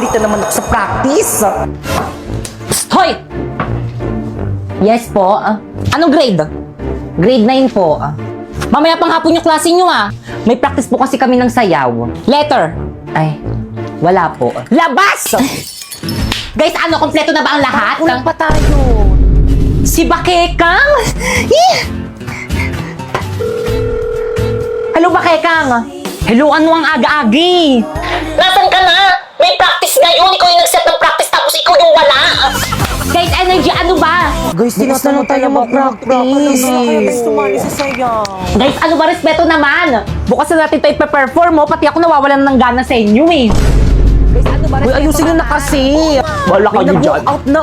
Late na naman ako sa practice. Hoy! Yes po. Anong grade? Grade 9 po. Mamaya pang hapon yung klase nyo May practice po kasi kami ng sayaw. Letter. Ay, wala po. Labas! Guys, kompleto na ba ang lahat? Kulang pa tayo. Si Bakekang? Hello, Bakekang. Hello, ano ang aga-agi? Nasaan ka na? May practice ngayon. Ikaw yung nag-set ng practice tapos ikaw yung wala. Guys, energy, ano ba? Guys, tinatanong tayo mag-practice. Sumali sa sayaw. Guys, ano ba? Respeto naman. Bukas na natin ito ipe-perform Pati ako nawawalan ng gana sa inyo Guys, ano ba? Uy, ayusin nyo na kasi. Wala kayo dyan. Nag-walk out na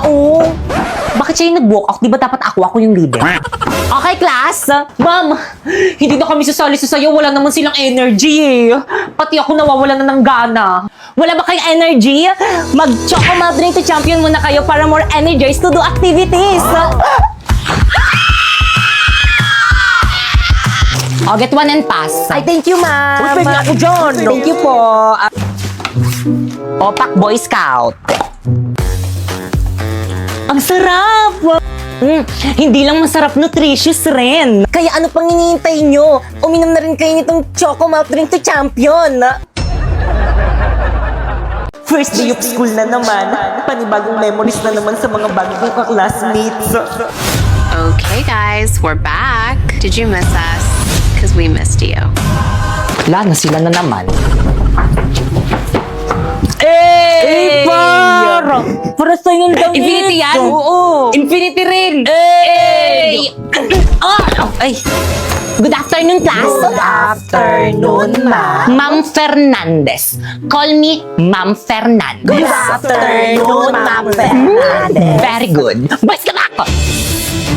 Bakit siya yung nag-walk out? Di ba dapat ako yung leader? Okay, class. Ma'am, hindi na kami sasali sa sayo. Wala naman silang energy Pati ako nawawalan na ng gana. Wala ba kayong energy? Mag-choco malt drink to champion muna kayo para more energized to do activities. Get one and pass. Ay, thank you, ma'am. Uy, pwede ako dyan. Thank you po. Opak Boy Scout. Ang sarap! Hindi lang masarap, nutritious rin. Kaya ano pang hinihintay nyo? Uminom na rin kayo nitong Choco Malt Drink to Champion. First day of school na naman. Panibagong memories na naman sa mga bagong ka-classmates. Okay, guys, we're back. Did you miss us? Because we missed you. Wala na sila na naman. Hey, par! Para sa'yo yung damit. Infinity yan? Oo. Infinity rin! Hey! Ay! Good afternoon, class! Good afternoon, ma'am. Ma'am Fernandez. Call me Ma'am Fernandez. Good afternoon, Ma'am Fernandez. Very good. Boys, ka back!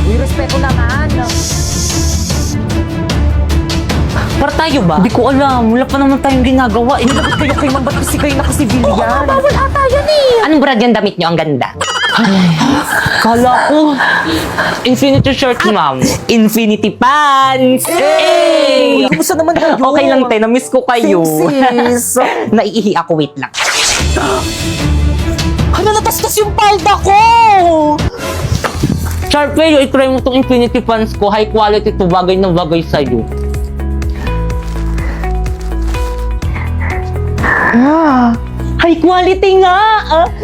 Uy, respeto naman. Para tayo ba? Hindi ko alam. Wala pa naman tayong ginagawa. Dapat kayo kay ma'am. Ba't kasi kayo nakasibilyan? Bawal ata yan Anong brand yung damit nyo? Ang ganda. Kala ko. Infinity shirt, ma'am. Infinity pants! Hey! Kumusta naman kayo? Okay lang, te. Na-miss ko kayo. Sis. Naiihi ako. Wait lang. Hala, natastas yung palda ko! Sharpay, i-try mo itong Infinity pants ko. High quality to. Bagay na bagay sa'yo. High quality nga!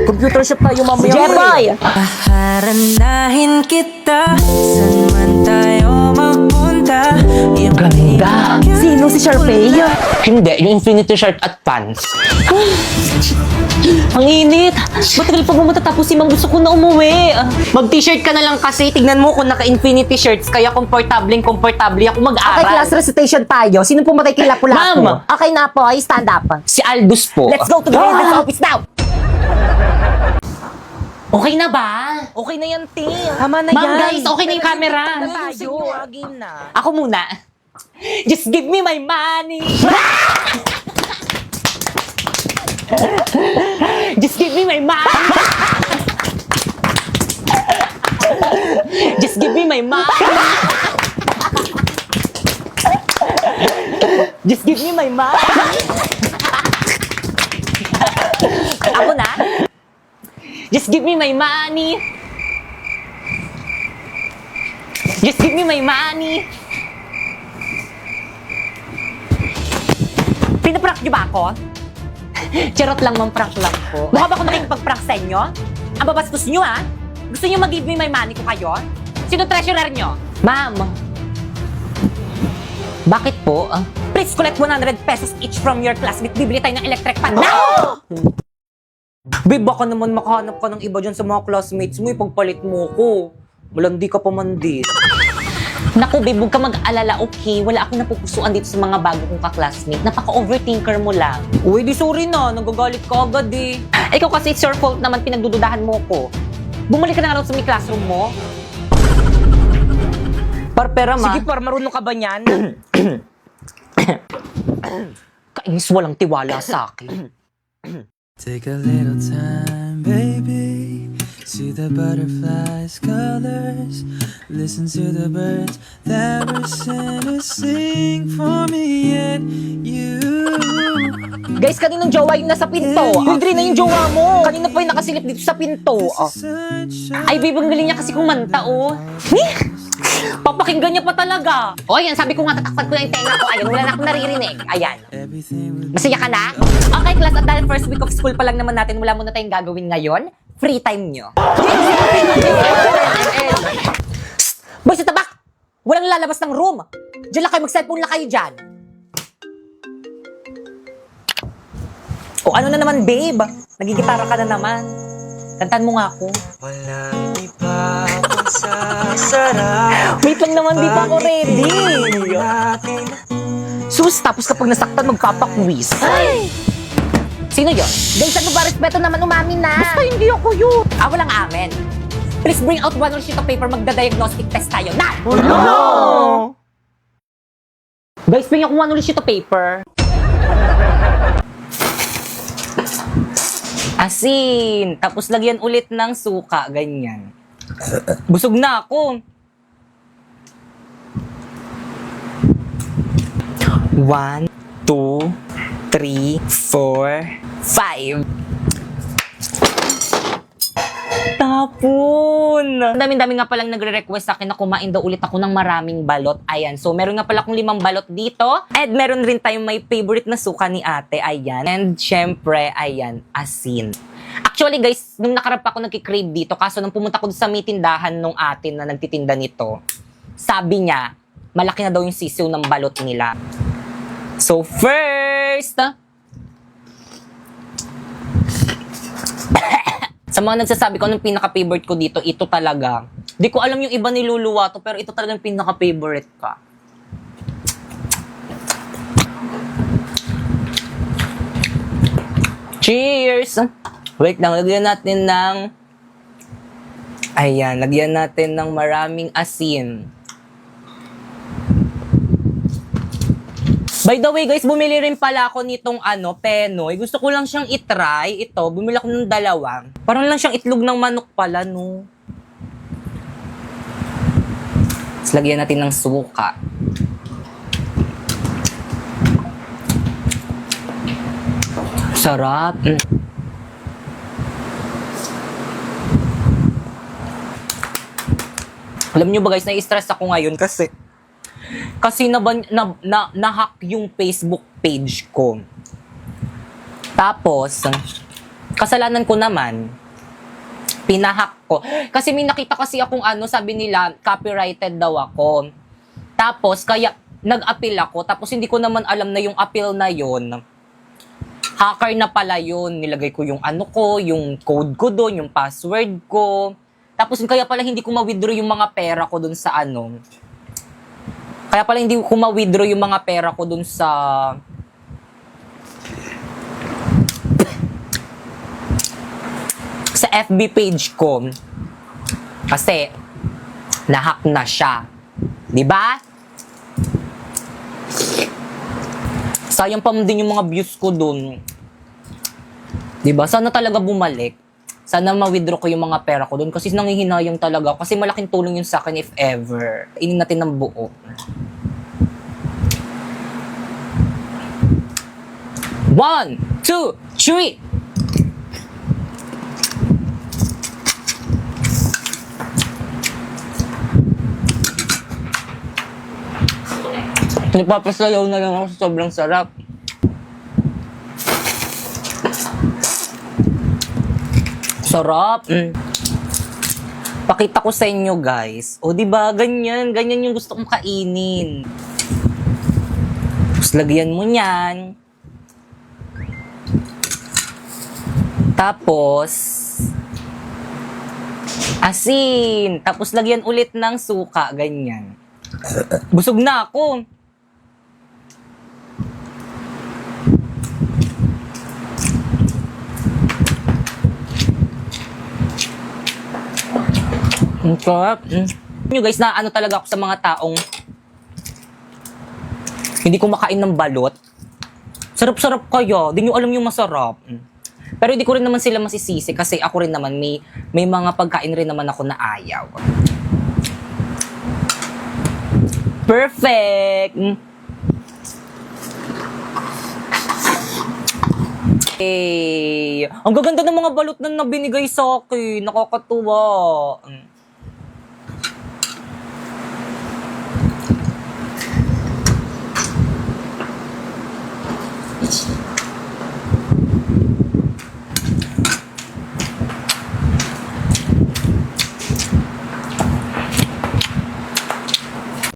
Computer shop tayo mamaya. Jeboy! Paharanahin kita, saan man tayo magpunta. Ganda! Sino si Sharpay? Hindi, yung Infinity shirt at pants. Ang init! Matagal pa ba matatapos si Mang? Gusto ko na umuwi. Mag-t-shirt ka na lang kasi. Tignan mo kung naka-Infinity shirts, kaya komportable ako Okay, mag-aral. class recitation tayo. Sino pumatay kay Lapu-Lapu? Ma'am! Okay na po, ay stand up. Si Aldous po. Let's go to the head office now! Okay na ba? Okay na yan, Tim. Tama na Ma'am, yan. guys, okay na yung camera. Na tayo. Game na. Ako muna. Just give me my money. Just give me my money. Just give me my money. Just give me my money. Ako na. Just give me my money. Just give me my money. Pinaprank niyo ba ako? Charot lang, ma'am, prank lang po. Mukha ba ako nakikipag-prank sa inyo? Ang babastos niyo, Gusto niyo mag-give me my money ko kayo? Sino treasurer niyo? Ma'am. Bakit po? Please collect 100 pesos each from your classmate. Bibili tayo ng electric fan now! Babe, baka naman makahanap ka ng iba dyan sa mga classmates mo. Ipagpalit mo ko. Malandi ka pa man din. Naku, babe, huwag ka mag-alala, okay? Wala akong napupusuan dito sa mga bago kong ka-classmate. Napaka-overthinker mo lang. Uy, di sorry na. Nagagalit ka agad Ikaw kasi it's your fault naman pinagdududahan mo ko. Bumalik ka na nga lang sa may classroom mo. Parpera, ma. Sige, par, marunong ka ba niyan? Kainis walang tiwala sa akin. Take a little time, baby. See the butterflies' colors. Listen to the birds that were sent to sing for me and you. Guys, kaninong jowa yung nasa pinto? Hindi na yung jowa mo. Kanina pa yung nakasilip dito sa pinto. Oh. Ay, babe, ang galing niya kasi kumanta, oh. Papakinggan niya pa talaga. O, ayan, sabi ko nga, tatakpan ko na yung tenga ko. Ayun, wala na akong naririnig. Ayan. Masaya ka na? Okay, class, at dahil first week of school pa lang naman natin, wala muna tayong gagawin ngayon. Free time nyo. Boy, sa tabak! Walang lalabas ng room. Diyan lang kayo, mag-cellphone lang kayo dyan. O ano na naman, babe? Nagigitara ka na naman. Kantan mo nga ako. Walang iba pang sasarap. Wait lang naman, di pa ako ready. Natin Sus, tapos kapag nasaktan, magpapaquiz. Ay! Sino yun? Guys, ano ba? Respeto naman, umamin na. Basta hindi ako yun. Walang amen. Please bring out one sheet of paper, magda-diagnostic test tayo. Na! No! Guys, bring ako one sheet of paper. Asin. Tapos lagyan ulit ng suka. Ganyan. Busog na ako. 1, 2, 3, 4, 5. Tapon! Dami-dami nga palang nagre-request sa akin na kumain daw ulit ako ng maraming balot. Ayan. So, meron nga pala akong 5 balot dito. And meron rin tayong may favorite na suka ni ate. Ayan. And syempre, ayan, asin. Actually, guys, nung nakarap ako nagkikrave dito, kaso nung pumunta ko sa may tindahan nung atin na nagtitinda nito, sabi niya, malaki na daw yung sisiw ng balot nila. So, first, sa mga nagsasabi ko anong pinaka-favorite ko dito, ito talaga. Di ko alam yung iba niluluwa to, pero ito talaga yung pinaka-favorite ka. Cheers! Wait lang, lagyan natin ng... Ayan, lagyan natin ng maraming asin. By the way, guys, bumili rin pala ako nitong Penoy. Gusto ko lang siyang itry. Ito, bumili ako ng 2. Parang lang siyang itlog ng manok pala, no? Tapos lagyan natin ng suka. Sarap. Alam nyo ba, guys, na-stress ako ngayon kasi na-hack yung Facebook page ko. Tapos, kasalanan ko naman, pinahack ko. Kasi may nakita kasi akong sabi nila, copyrighted daw ako. Tapos, kaya nag-appeal ako. Tapos, hindi ko naman alam na yung appeal na yon hacker na pala yun. Nilagay ko yung yung code ko doon, yung password ko. Tapos, kaya pala hindi ko ma-withdraw yung mga pera ko doon sa Kaya pala hindi ko ma-withdraw yung mga pera ko dun sa FB page ko. Kasi na-hack na siya. 'Di ba? Sayang pa din yung mga views ko dun. 'Di ba? Sana talaga bumalik. Sana ma-withdraw ko yung mga pera ko doon kasi nangihinayang talaga. Kasi malaking tulong yun sa akin if ever. Inin natin ng buo. 1, 2, 3. Nagpapasayaw na lang ako sa sobrang sarap. Sarap. Pakita ko sa inyo, guys. O, di ba? Ganyan yung gusto kong kainin. Tapos lagyan mo niyan. Tapos asin. Tapos lagyan ulit ng suka, ganyan. Busog na ako. Ang sarap. Nyo guys, na talaga ako sa mga taong hindi kumakain ng balot. Sarap-sarap kaya. Di nyo alam yung masarap. Pero hindi ko rin naman sila masisisi kasi ako rin naman may mga pagkain rin naman ako na ayaw. Perfect! Ang gaganda ng mga balot na binigay sa akin. Nakakatuwa.